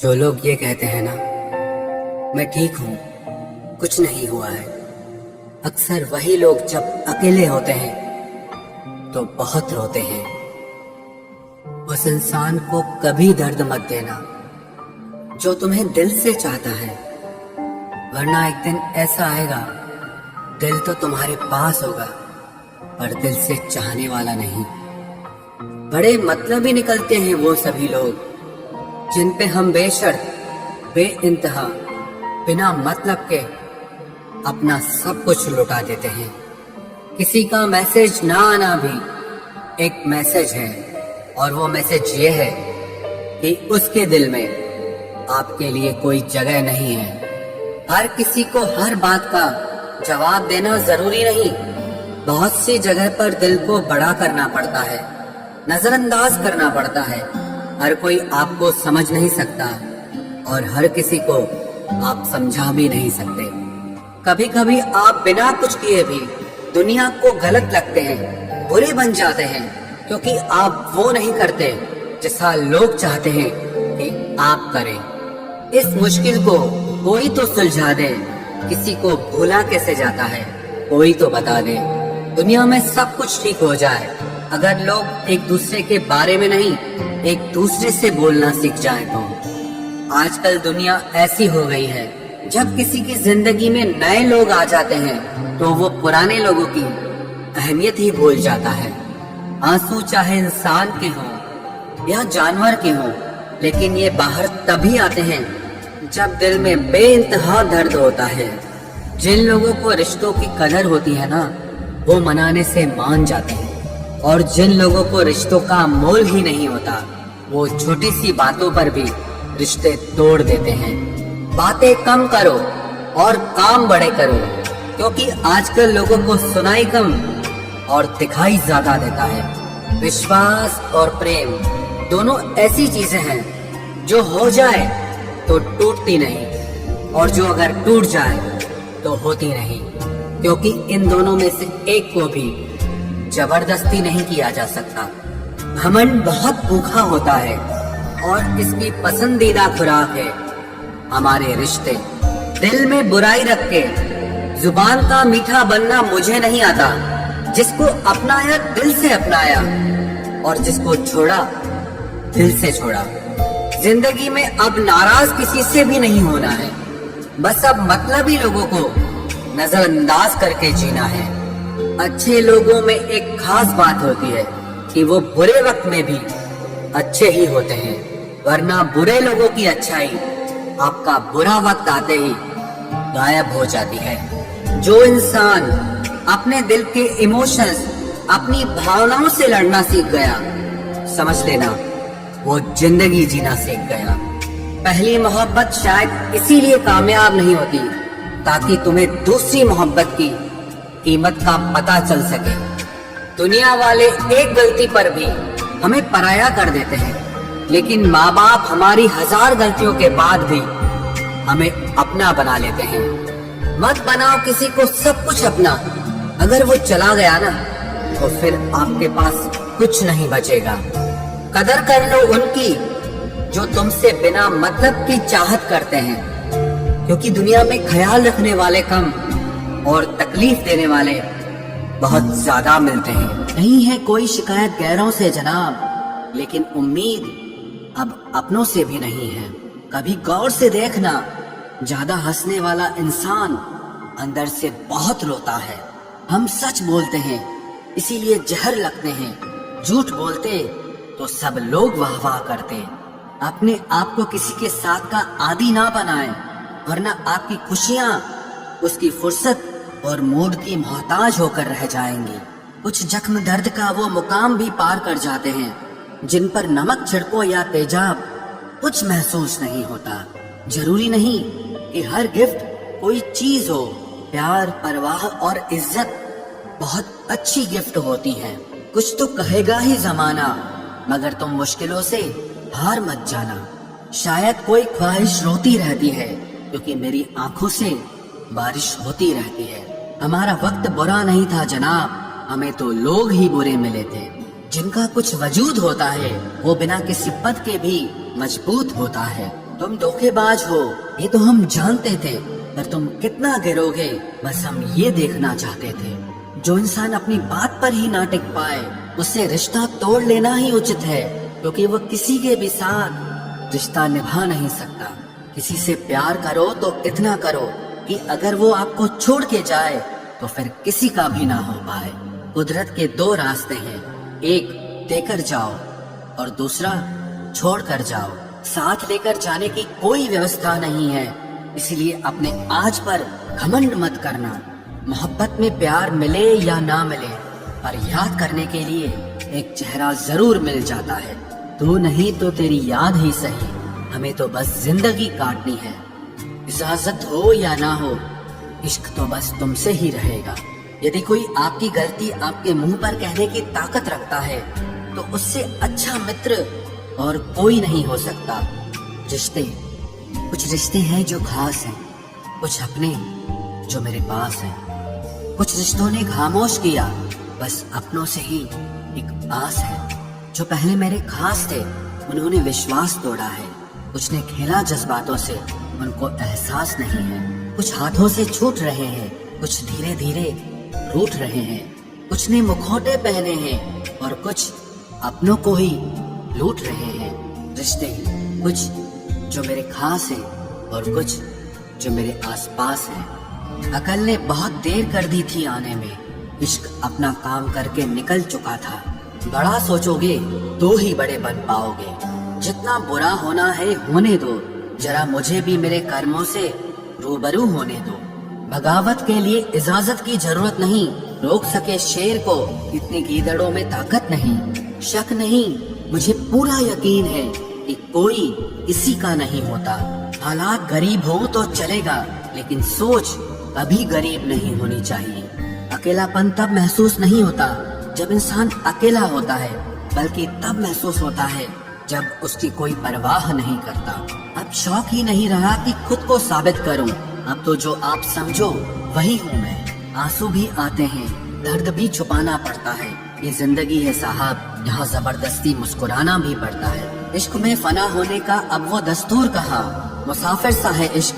जो लोग ये कहते हैं ना, मैं ठीक हूँ, कुछ नहीं हुआ है, अक्सर वही लोग जब अकेले होते हैं तो बहुत रोते हैं। उस इंसान को कभी दर्द मत देना जो तुम्हें दिल से चाहता है, वरना एक दिन ऐसा आएगा, दिल तो तुम्हारे पास होगा पर दिल से चाहने वाला नहीं। बड़े मतलबी निकलते हैं वो सभी लोग जिन पे हम बेशर्त बेइंतहा बिना मतलब के अपना सब कुछ लुटा देते हैं। किसी का मैसेज ना आना भी एक मैसेज है, और वो मैसेज ये है कि उसके दिल में आपके लिए कोई जगह नहीं है। हर किसी को हर बात का जवाब देना जरूरी नहीं। बहुत सी जगह पर दिल को बड़ा करना पड़ता है, नजरअंदाज करना पड़ता है। हर कोई आपको समझ नहीं सकता और हर किसी को आप समझा भी नहीं सकते। कभी कभी आप बिना कुछ किए भी दुनिया को गलत लगते हैं, बुरे बन जाते हैं, क्योंकि आप वो नहीं करते जैसा लोग चाहते हैं कि आप करें। इस मुश्किल को कोई तो सुलझा दे। किसी को भूला कैसे जाता है, कोई तो बता दे। दुनिया में सब कुछ ठीक हो जाए अगर लोग एक दूसरे के बारे में नहीं, एक दूसरे से बोलना सीख जाए तो। आजकल दुनिया ऐसी हो गई है, जब किसी की जिंदगी में नए लोग आ जाते हैं तो वो पुराने लोगों की अहमियत ही भूल जाता है। आंसू चाहे इंसान के हों या जानवर के हों, लेकिन ये बाहर तभी आते हैं जब दिल में बेइंतहा दर्द होता है। जिन लोगों को रिश्तों की कदर होती है ना, वो मनाने से मान जाते हैं, और जिन लोगों को रिश्तों का मोल ही नहीं होता, वो छोटी सी बातों पर भी रिश्ते तोड़ देते हैं। बातें कम करो और काम बड़े करो, क्योंकि आजकल लोगों को सुनाई कम और दिखाई ज्यादा देता है। विश्वास और प्रेम दोनों ऐसी चीजें हैं जो हो जाए तो टूटती नहीं, और जो अगर टूट जाए तो होती नहीं, क्योंकि इन दोनों में से एक को भी जबरदस्ती नहीं किया जा सकता। घमंड बहुत भूखा होता है और इसकी पसंदीदा खुराक है हमारे रिश्ते। दिल में बुराई रख के जुबान का मीठा बनना मुझे नहीं आता। जिसको अपनाया दिल से अपनाया, और जिसको छोड़ा दिल से छोड़ा। जिंदगी में अब नाराज किसी से भी नहीं होना है, बस अब मतलबी लोगों को नजरअंदाज करके जीना है। अच्छे लोगों में एक खास बात होती है कि वो बुरे वक्त में भी अच्छे ही होते हैं, वरना बुरे लोगों की अच्छाई आपका बुरा वक्त आते ही गायब हो जाती है। जो इंसान अपने दिल के इमोशंस, अपनी भावनाओं से लड़ना सीख गया, समझ लेना वो जिंदगी जीना सीख गया। पहली मोहब्बत शायद इसीलिए कामयाब नहीं होती ताकि तुम्हें दूसरी मोहब्बत की कीमत का पता चल सके। दुनिया वाले एक गलती पर भी हमें पराया कर देते हैं, लेकिन माँ बाप हमारी 1000 गलतियों के बाद भी हमें अपना बना लेते हैं। मत बनाओ किसी को सब कुछ अपना। अगर वो चला गया ना, तो फिर आपके पास कुछ नहीं बचेगा। कदर कर लो उनकी जो तुमसे बिना मतलब की चाहत करते हैं, क्योंकि दुनिया में ख्याल रखने वाले कम और तकलीफ देने वाले बहुत ज्यादा मिलते हैं। नहीं है कोई शिकायत गैरों से जनाब, लेकिन उम्मीद अब अपनों से भी नहीं है। कभी गौर से देखना, ज्यादा हंसने वाला इंसान अंदर से बहुत रोता है। हम सच बोलते हैं इसीलिए जहर लगते हैं, झूठ बोलते तो सब लोग वाह वाह करते। अपने आप को किसी के साथ का आदी ना बनाएं, वरना आपकी खुशियां उसकी फुर्सत और मूड की मोहताज होकर रह जाएंगी। कुछ जख्म दर्द का वो मुकाम भी पार कर जाते हैं जिन पर नमक छिड़को या तेजाब कुछ महसूस नहीं होता। जरूरी नहीं कि हर गिफ्ट कोई चीज हो। प्यार, परवाह और इज्जत बहुत अच्छी गिफ्ट होती है। कुछ तो कहेगा ही जमाना, मगर तुम मुश्किलों से हार मत जाना। शायद कोई ख्वाहिश रोती रहती है, क्योंकि मेरी आंखों से बारिश होती रहती है। हमारा वक्त बुरा नहीं था जनाब, हमें तो लोग ही बुरे मिले थे। जिनका कुछ वजूद होता है वो बिना किसी पद के भी मजबूत होता है। तुम धोखेबाज हो, ये तो हम जानते थे, पर तुम कितना गिरोगे बस हम ये देखना चाहते थे। जो इंसान अपनी बात पर ही ना टिक पाए उससे रिश्ता तोड़ लेना ही उचित है, क्योंकि वो किसी के भी साथ रिश्ता निभा नहीं सकता। किसी से प्यार करो तो इतना करो कि अगर वो आपको छोड़ के जाए तो फिर किसी का भी ना हो पाए। कुदरत के दो रास्ते हैं, एक देकर जाओ और दूसरा छोड़ कर जाओ। साथ लेकर जाने की कोई व्यवस्था नहीं है, इसलिए अपने आज पर घमंड मत करना। मोहब्बत में प्यार मिले या ना मिले, पर याद करने के लिए एक चेहरा जरूर मिल जाता है। तू नहीं तो तेरी याद ही सही, हमें तो बस जिंदगी काटनी है। इजाजत हो या ना हो, इश्क तो बस तुमसे ही रहेगा। यदि कोई आपकी गलती आपके मुंह पर कहने की ताकत रखता है तो उससे अच्छा मित्र और कोई नहीं हो सकता। कुछ रिश्ते हैं जो खास हैं, कुछ अपने जो मेरे पास हैं। कुछ रिश्तों ने खामोश किया, बस अपनों से ही एक आस है। जो पहले मेरे खास थे उन्होंने विश्वास तोड़ा है। कुछ ने खेला जज्बातों से, उनको एहसास नहीं है। कुछ हाथों से छूट रहे हैं, कुछ धीरे धीरे रूठ रहे हैं। कुछ ने मुखौटे पहने हैं और कुछ अपनों को ही लूट रहे हैं। रिश्ते कुछ जो मेरे खास हैं और कुछ जो मेरे आसपास हैं। अकल ने बहुत देर कर दी थी आने में, इश्क अपना काम करके निकल चुका था। बड़ा सोचोगे तो ही बड़े बन पाओगे। जितना बुरा होना है होने दो, जरा मुझे भी मेरे कर्मों से रूबरू होने दो। बगावत के लिए इजाजत की जरूरत नहीं, रोक सके शेर को इतनी गीदड़ों में ताकत नहीं। शक नहीं, मुझे पूरा यकीन है कि कोई किसी का नहीं होता। हालात गरीब हो तो चलेगा, लेकिन सोच कभी गरीब नहीं होनी चाहिए। अकेलापन तब महसूस नहीं होता जब इंसान अकेला होता है, बल्कि तब महसूस होता है जब उसकी कोई परवाह नहीं करता। अब शौक ही नहीं रहा कि खुद को साबित करूं, अब तो जो आप समझो वही हूँ मैं। आंसू भी आते हैं, दर्द भी छुपाना पड़ता है, ये जिंदगी है साहब, यहाँ जबरदस्ती मुस्कुराना भी पड़ता है। इश्क में फना होने का अब वो दस्तूर कहा, मुसाफिर सा है इश्क,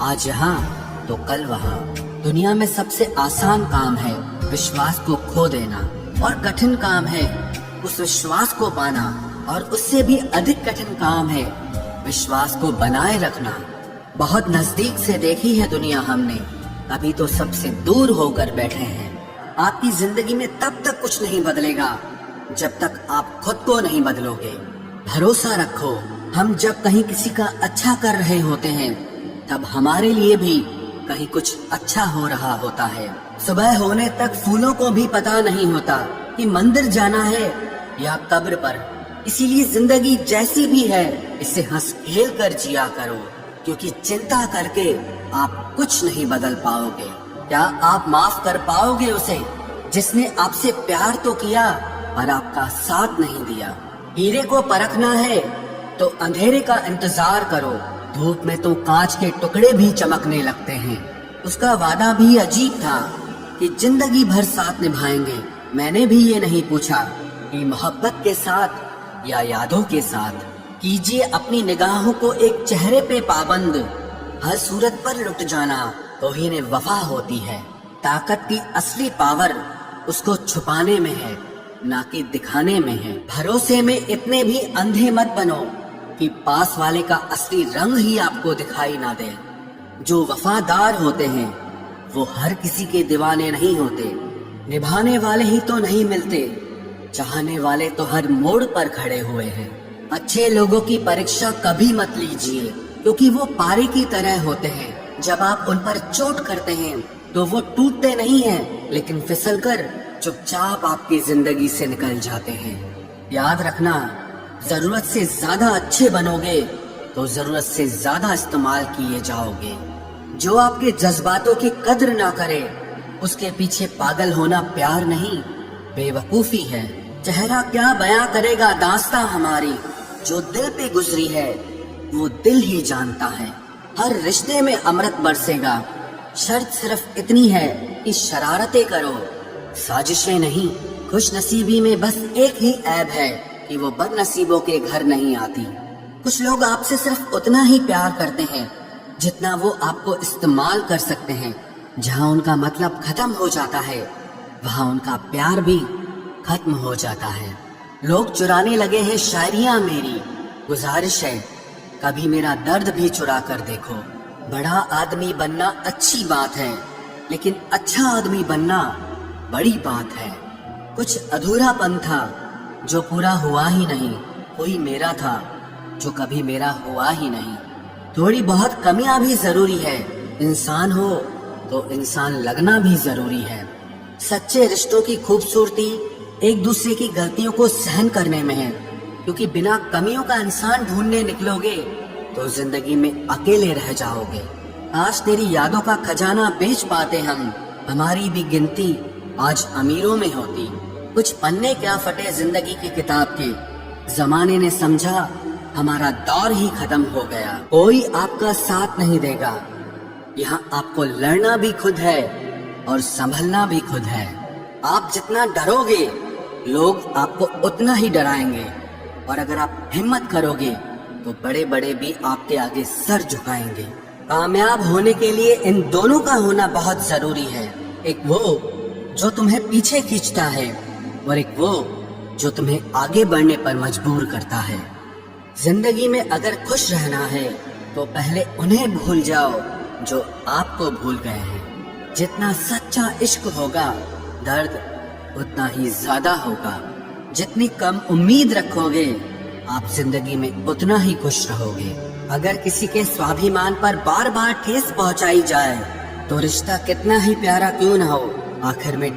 आज यहाँ तो कल वहाँ। दुनिया में सबसे आसान काम है विश्वास को खो देना, और कठिन काम है उस विश्वास को पाना, और उससे भी अधिक कठिन काम है विश्वास को बनाए रखना। बहुत नजदीक से देखी है दुनिया हमने, अभी तो सबसे दूर होकर बैठे हैं। आपकी जिंदगी में तब तक कुछ नहीं बदलेगा जब तक आप खुद को नहीं बदलोगे। भरोसा रखो, हम जब कहीं किसी का अच्छा कर रहे होते हैं तब हमारे लिए भी कहीं कुछ अच्छा हो रहा होता है। सुबह होने तक फूलों को भी पता नहीं होता कि मंदिर जाना है या कब्र पर। इसीलिए जिंदगी जैसी भी है इसे हंस खेल कर जिया करो, क्योंकि चिंता करके आप कुछ नहीं बदल पाओगे। क्या आप माफ कर पाओगे उसे जिसने आपसे प्यार तो किया पर आपका साथ नहीं दिया? हीरे को परखना है तो अंधेरे का इंतजार करो, धूप में तो कांच के टुकड़े भी चमकने लगते हैं। उसका वादा भी अजीब था कि जिंदगी भर साथ निभाएंगे। मैंने भी ये नहीं पूछा कि मोहब्बत के साथ या यादों के साथ। कीजिए अपनी निगाहों को एक चेहरे पे पाबंद, हर सूरत पर लुट जाना तौहीन वफा होती है। ताकत की असली पावर उसको छुपाने में है, ना कि दिखाने में है। भरोसे में इतने भी अंधे मत बनो कि पास वाले का असली रंग ही आपको दिखाई ना दे। जो वफादार होते हैं वो हर किसी के दीवाने नहीं होते। निभाने वाले ही तो नहीं मिलते, चाहने वाले तो हर मोड़ पर खड़े हुए हैं। अच्छे लोगों की परीक्षा कभी मत लीजिए, क्योंकि वो पारे की तरह होते हैं। जब आप उन पर चोट करते हैं तो वो टूटते नहीं हैं, लेकिन फिसलकर चुपचाप आपकी जिंदगी से निकल जाते हैं। याद रखना, जरूरत से ज्यादा अच्छे बनोगे तो जरूरत से ज्यादा इस्तेमाल किए जाओगे। जो आपके जज्बातों की कद्र ना करे उसके पीछे पागल होना प्यार नहीं, बेवकूफी है। चेहरा क्या बयां करेगा दास्तां हमारी, जो दिल पे गुजरी है वो दिल ही जानता है। हर रिश्ते में अमृत बरसेगा, शर्त सिर्फ इतनी है कि शरारतें करो, साजिशें नहीं। खुश नसीबी में बस एक ही ऐब है कि वो बदनसीबों के घर नहीं आती। कुछ लोग आपसे सिर्फ उतना ही प्यार करते हैं जितना वो आपको इस्तेमाल कर सकते हैं। जहां उनका मतलब खत्म हो जाता है वहां उनका प्यार भी खत्म हो जाता है। लोग चुराने लगे हैं शायरियां मेरी, गुजारिश है कभी मेरा दर्द भी चुरा कर देखो। बड़ा आदमी बनना अच्छी बात है, लेकिन अच्छा आदमी बनना बड़ी बात है। कुछ अधूरापन था जो पूरा हुआ ही नहीं, कोई मेरा था जो कभी मेरा हुआ ही नहीं। थोड़ी बहुत कमियां भी जरूरी है, इंसान हो तो इंसान लगना भी जरूरी है। सच्चे रिश्तों की खूबसूरती एक दूसरे की गलतियों को सहन करने में है, क्योंकि बिना कमियों का इंसान ढूंढने निकलोगे तो जिंदगी में अकेले रह जाओगे। आज तेरी यादों का खजाना बेच पाते हम, हमारी भी गिनती आज अमीरों में होती। कुछ पन्ने क्या फटे जिंदगी की किताब के, जमाने ने समझा हमारा दौर ही खत्म हो गया। कोई आपका साथ नहीं देगा, यहाँ आपको लड़ना भी खुद है और संभलना भी खुद है। आप जितना डरोगे लोग आपको उतना ही डराएंगे, और अगर आप हिम्मत करोगे तो बड़े बड़े भी आपके आगे सर झुकाएंगे। कामयाब होने के लिए इन दोनों का होना बहुत जरूरी है, एक वो जो तुम्हें पीछे खींचता है और एक वो जो तुम्हें आगे बढ़ने पर मजबूर करता है। जिंदगी में अगर खुश रहना है तो पहले उन्हें भूल जाओ जो आपको भूल गए हैं। जितना सच्चा इश्क होगा दर्द उतना ही ज्यादा होगा। जितनी कम उम्मीद रखोगे आप जिंदगी में उतना ही खुश रहोगे। अगर किसी के स्वाभिमान पर बार बार ठेस पहुंचाई जाए तो रिश्ता कितना ही प्यारा क्यों न हो, आखिर में